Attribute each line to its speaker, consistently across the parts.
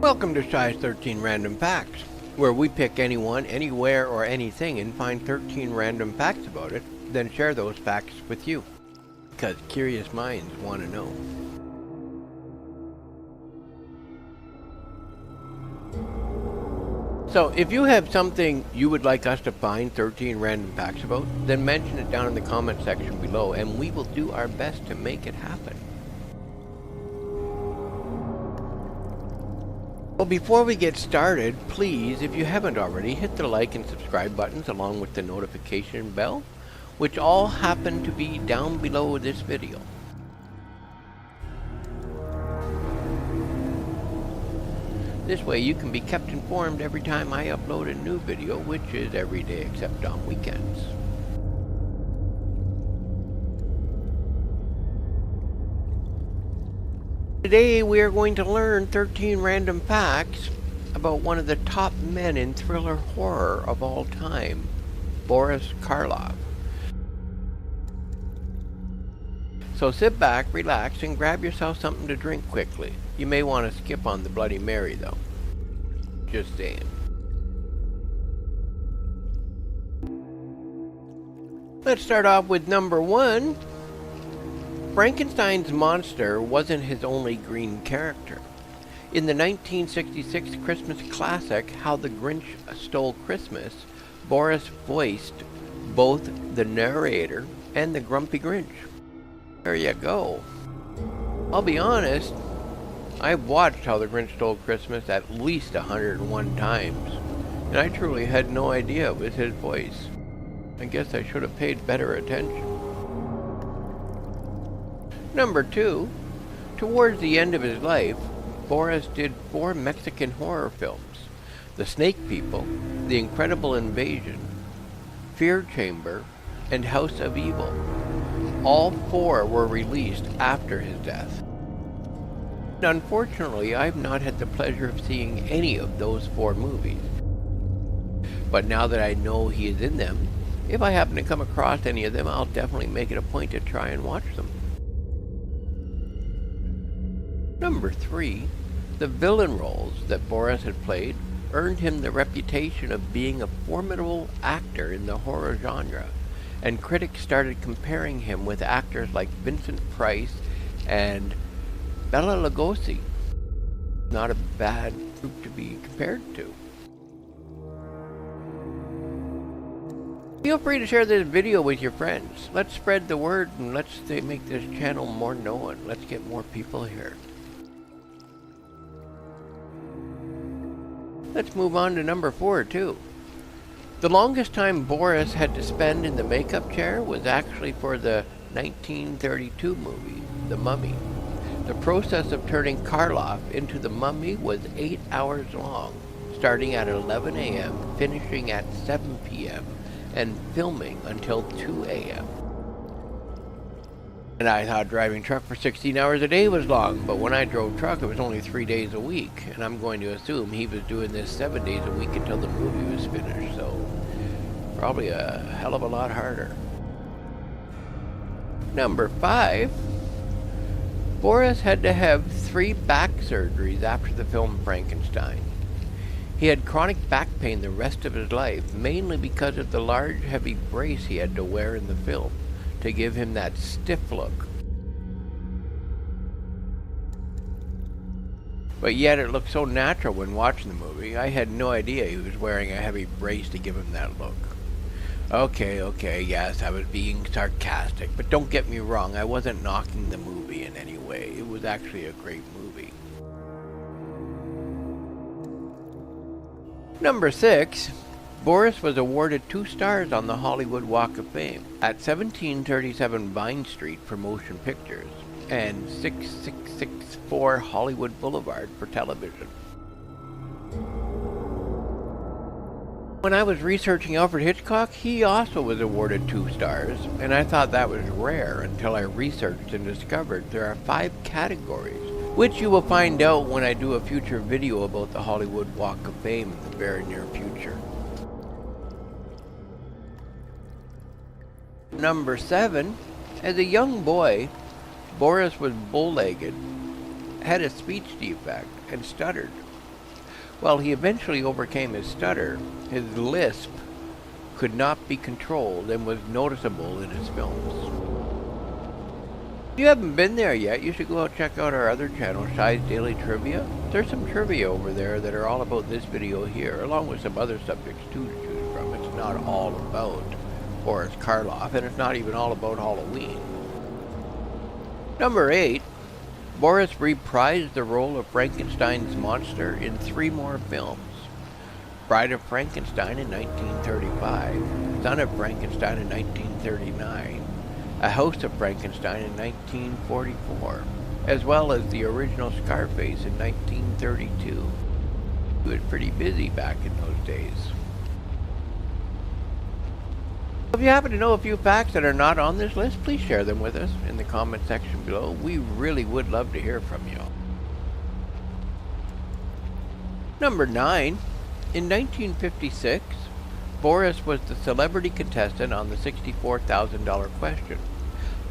Speaker 1: Welcome to Size 13 Random Facts, where we pick anyone, anywhere, or anything and find 13 random facts about it, then share those facts with you. Because curious minds want to know. So, if you have something you would like us to find 13 random facts about, then mention it down in the comment section below, and we will do our best to make it happen. Well, before we get started, please, if you haven't already, hit the like and subscribe buttons along with the notification bell, which all happen to be down below this video. This way you can be kept informed every time I upload a new video, which is every day except on weekends. Today we are going to learn 13 random facts about one of the top men in thriller horror of all time, Boris Karloff. So sit back, relax, and grab yourself something to drink quickly. You may want to skip on the Bloody Mary though. Just saying. Let's start off with number 1. Frankenstein's monster wasn't his only green character. In the 1966 Christmas classic, How the Grinch Stole Christmas, Boris voiced both the narrator and the grumpy Grinch. There you go. I'll be honest, I've watched How the Grinch Stole Christmas at least 101 times, and I truly had no idea it was his voice. I guess I should have paid better attention. Number 2, towards the end of his life, Boris did 4 Mexican horror films: The Snake People, The Incredible Invasion, Fear Chamber, and House of Evil. All 4 were released after his death. Unfortunately, I've not had the pleasure of seeing any of those 4 movies. But now that I know he is in them, if I happen to come across any of them, I'll definitely make it a point to try and watch them. Number 3, the villain roles that Boris had played earned him the reputation of being a formidable actor in the horror genre, and critics started comparing him with actors like Vincent Price and Bela Lugosi. Not a bad group to be compared to. Feel free to share this video with your friends. Let's spread the word and let's make this channel more known. Let's get more people here. Let's move on to number 4 too. The longest time Boris had to spend in the makeup chair was actually for the 1932 movie, The Mummy. The process of turning Karloff into the Mummy was 8 hours long, starting at 11 a.m., finishing at 7 p.m., and filming until 2 a.m. And I thought driving truck for 16 hours a day was long, but when I drove truck it was only 3 days a week, and I'm going to assume he was doing this 7 days a week until the movie was finished, so probably a hell of a lot harder. Number 5, Boris had to have 3 back surgeries after the film Frankenstein. He had chronic back pain the rest of his life, mainly because of the large, heavy brace he had to wear in the film to give him that stiff look. But yet it looked so natural when watching the movie. I had no idea he was wearing a heavy brace to give him that look. Okay, yes, I was being sarcastic, but don't get me wrong, I wasn't knocking the movie in any way. It was actually a great movie. Number 6, Boris was awarded 2 stars on the Hollywood Walk of Fame at 1737 Vine Street for motion pictures and 6664 Hollywood Boulevard for television. When I was researching Alfred Hitchcock, he also was awarded 2 stars, and I thought that was rare until I researched and discovered there are 5 categories, which you will find out when I do a future video about the Hollywood Walk of Fame in the very near future. Number 7, as a young boy, Boris was bow-legged, had a speech defect, and stuttered. While he eventually overcame his stutter, his lisp could not be controlled and was noticeable in his films. If you haven't been there yet, you should go out and check out our other channel, Shy's Daily Trivia. There's some trivia over there that are all about this video here, along with some other subjects too to choose from. It's not all about Boris Karloff, and it's not even all about Halloween. Number 8. Boris reprised the role of Frankenstein's monster in 3 more films. Bride of Frankenstein in 1935, Son of Frankenstein in 1939, A House of Frankenstein in 1944, as well as the original Scarface in 1932. He was pretty busy back in those days. If you happen to know a few facts that are not on this list, please share them with us in the comment section below. We really would love to hear from you. Number 9. In 1956, Boris was the celebrity contestant on the $64,000 question.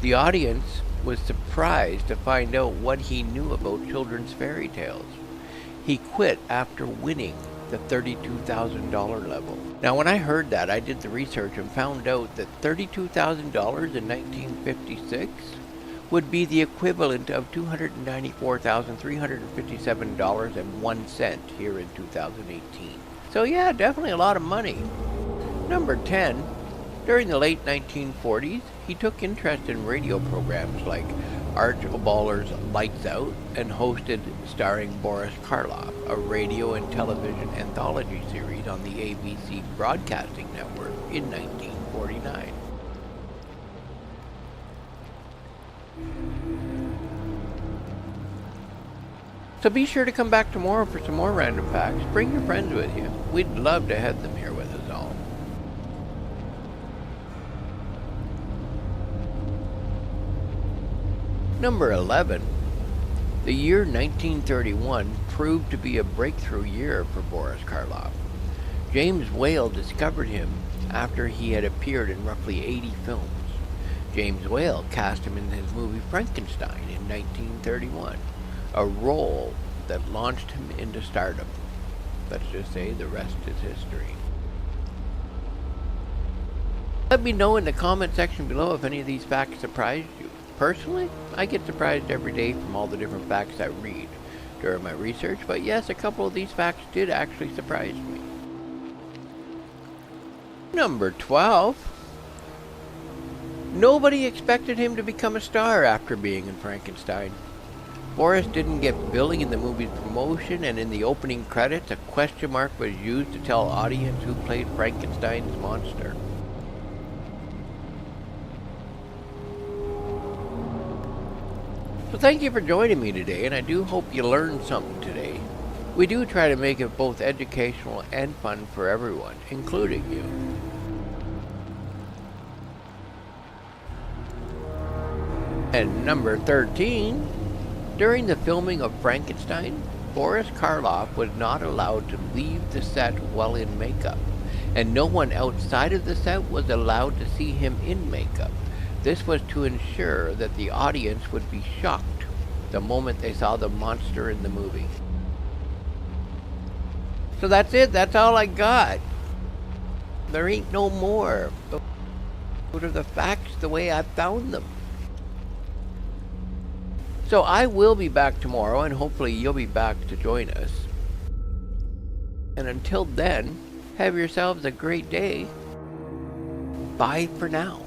Speaker 1: The audience was surprised to find out what he knew about children's fairy tales. He quit after winning the $32,000 level. Now, when I heard that, I did the research and found out that $32,000 in 1956 would be the equivalent of $294,357.01 here in 2018. So yeah, definitely a lot of money. Number 10. During the late 1940s, he took interest in radio programs like Art Baller's Lights Out and hosted Starring Boris Karloff, a radio and television anthology series on the ABC Broadcasting Network in 1949. So be sure to come back tomorrow for some more random facts. Bring your friends with you. We'd love to have them here with us all. Number 11. The year 1931 proved to be a breakthrough year for Boris Karloff. James Whale discovered him after he had appeared in roughly 80 films. James Whale cast him in his movie Frankenstein in 1931, a role that launched him into stardom. Let's just say the rest is history. Let me know in the comment section below if any of these facts surprised you. Personally, I get surprised every day from all the different facts I read during my research, but yes, a couple of these facts did actually surprise me. Number 12. Nobody expected him to become a star after being in Frankenstein. Boris didn't get billing in the movie's promotion, and in the opening credits, a question mark was used to tell audience who played Frankenstein's monster. So thank you for joining me today, and I do hope you learned something today. We do try to make it both educational and fun for everyone, including you. And number 13. During the filming of Frankenstein, Boris Karloff was not allowed to leave the set while in makeup, and no one outside of the set was allowed to see him in makeup. This was to ensure that the audience would be shocked the moment they saw the monster in the movie. So that's it. That's all I got. There ain't no more. Those are the facts the way I found them. So I will be back tomorrow, and hopefully you'll be back to join us. And until then, have yourselves a great day. Bye for now.